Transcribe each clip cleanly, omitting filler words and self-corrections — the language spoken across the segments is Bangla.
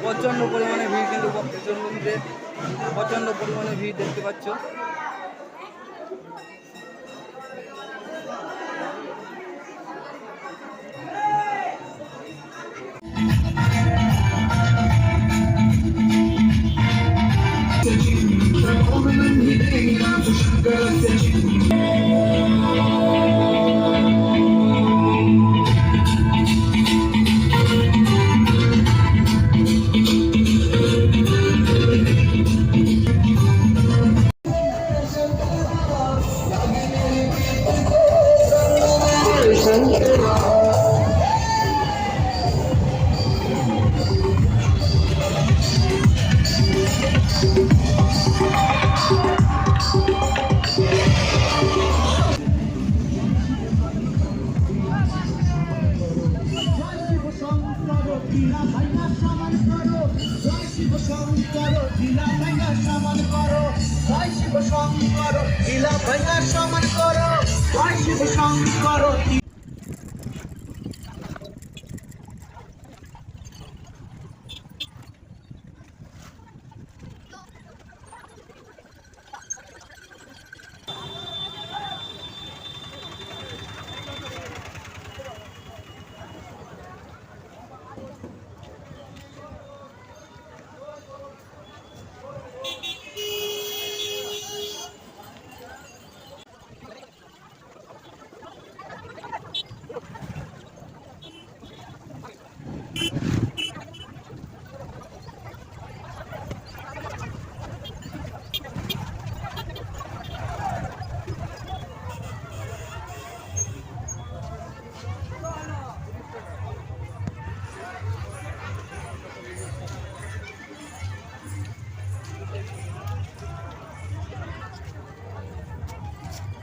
প্রচণ্ড পরিমাণে ভিড়, কিন্তু বক্রেশ্বর মন্দিরে প্রচণ্ড পরিমাণে ভিড় দেখতে পাচ্ছ।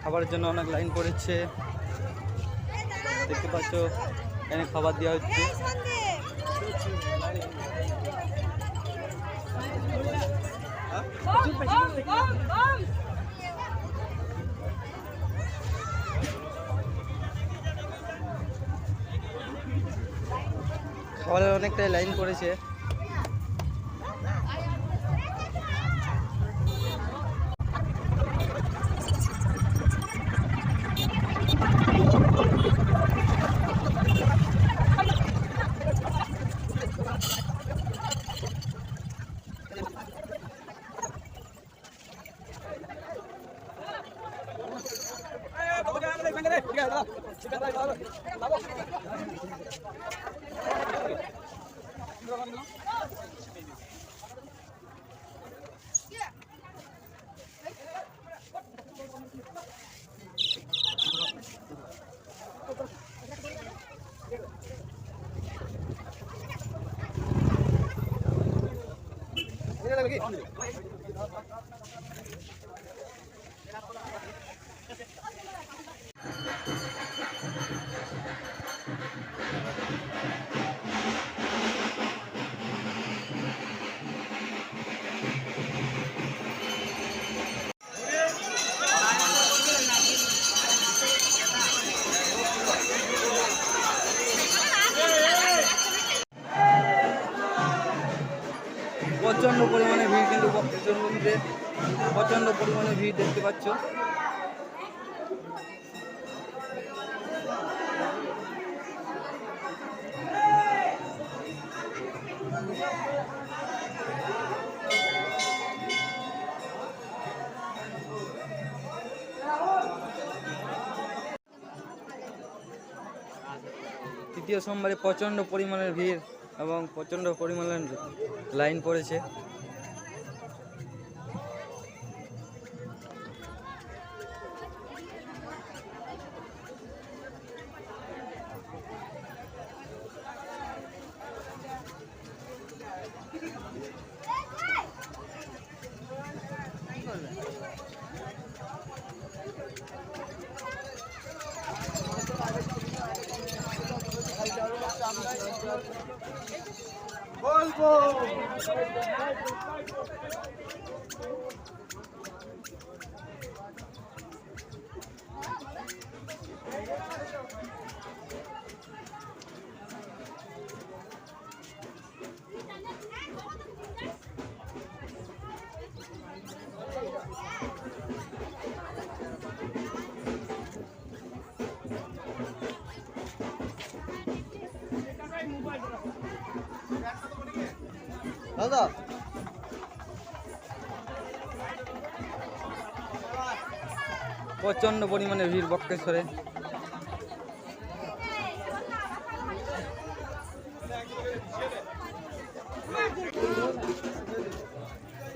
খাবারের জন্য অনেক লাইন পড়েছে, দেখতে পাচ্ছ এখানে খাবার দেওয়া হচ্ছে। খাবারের অনেকটাই লাইন পড়েছে। প্রচণ্ড পরিমাণে ভিড়, কিন্তু বক্রেশ্বর মন্দিরে প্রচণ্ড পরিমাণে ভিড় দেখতে পাচ্ছ। তৃতীয় সোমবারে প্রচণ্ড পরিমাণের ভিড় এবং প্রচণ্ড পরিমাণের লাইন পড়েছে। বলবো প্রচণ্ড পরিমাণে ভিড় বক্রেশ্বরে।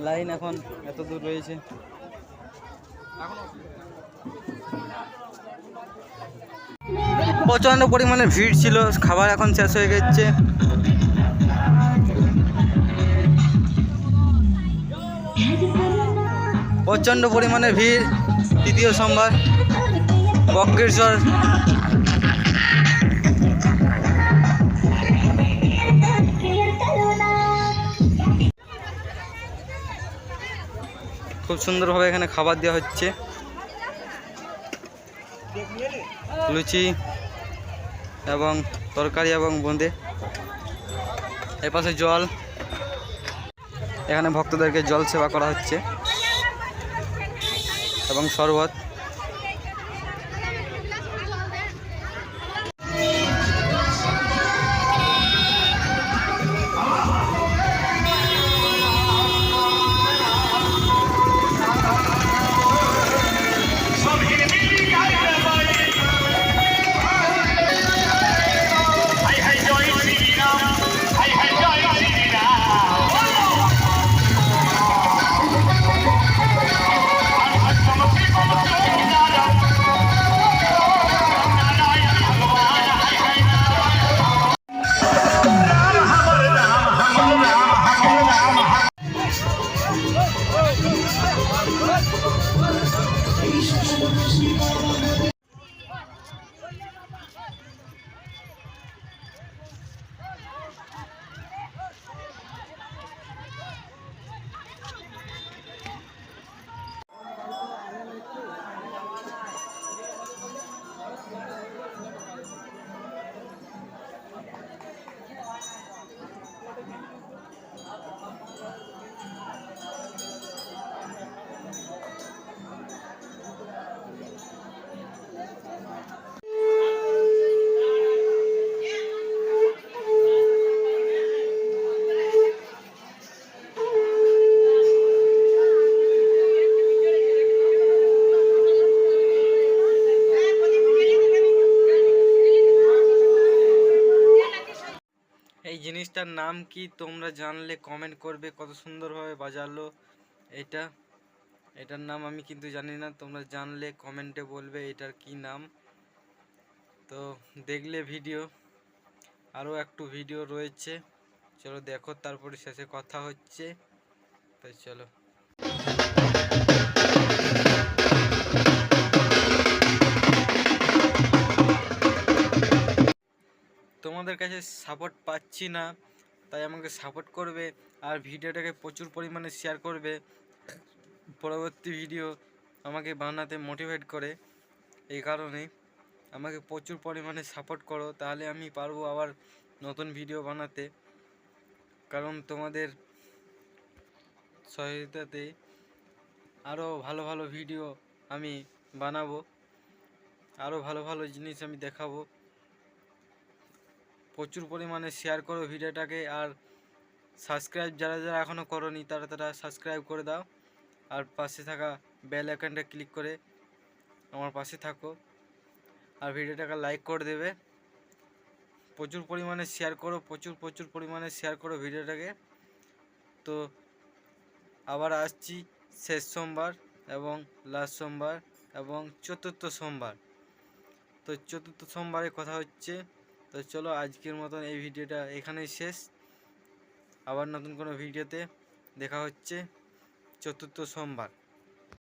লাইন এখন এত দূর রয়েছে। প্রচণ্ড পরিমাণে ভিড় ছিল, খাবার এখন শেষ হয়ে গেছে। প্রচণ্ড পরিমাণে ভিড় তৃতীয় সোমবার বক্রেশ্বর। খুব সুন্দরভাবে এখানে খাবার দেওয়া হচ্ছে, লুচি এবং তরকারি এবং বোঁদে। এর পাশে জল, এখানে ভক্তদেরকে জল সেবা করা হচ্ছে এবং শরবত। এই জিনিসটার নাম কি তোমরা জানলে কমেন্ট করবে। কত সুন্দরভাবে বাজালো এটার নাম আমি কিন্তু জানি না, তোমরা জানলে কমেন্টে বলবে এটার কি নাম। তো দেখলে ভিডিও, আরও একটু ভিডিও রয়েছে, চলো দেখো, তারপরে শেষে কথা হচ্ছে। তো চলো। তোমাদের কাছে সাপোর্ট পাচ্ছি না, তাই আমাকে সাপোর্ট করবে আর ভিডিওটাকে প্রচুর পরিমাণে শেয়ার করবে। পরবর্তী ভিডিও আমাকে বানাতে মোটিভেট করে, এই কারণে আমাকে প্রচুর পরিমাণে সাপোর্ট করো, তাহলে আমি পারবো আবার নতুন ভিডিও বানাতে। কারণ তোমাদের সহায়তাতে আরও ভালো ভালো ভিডিও আমি বানাবো, আরও ভালো ভালো জিনিস আমি দেখাবো। প্রচুর পরিমাণে শেয়ার করো ভিডিওটাকে, আর সাবস্ক্রাইব যারা যারা এখনও করোনি তারা সাবস্ক্রাইব করে দাও, আর পাশে থাকা বেল আইকনটা ক্লিক করে আমার পাশে থাকো, আর ভিডিওটাকে লাইক করে দেবে। প্রচুর পরিমাণে শেয়ার করো, প্রচুর পরিমাণে শেয়ার করো ভিডিওটাকে। তো আবার আসছি শেষ সোমবার এবং লাস্ট সোমবার এবং চতুর্থ সোমবার। তো চতুর্থ সোমবারে কথা হচ্ছে। তো চলো, আজকের মতন এই ভিডিওটা এখানেই শেষ। আবার নতুন কোনো ভিডিওতে দেখা হচ্ছে চতুর্থ সোমবার।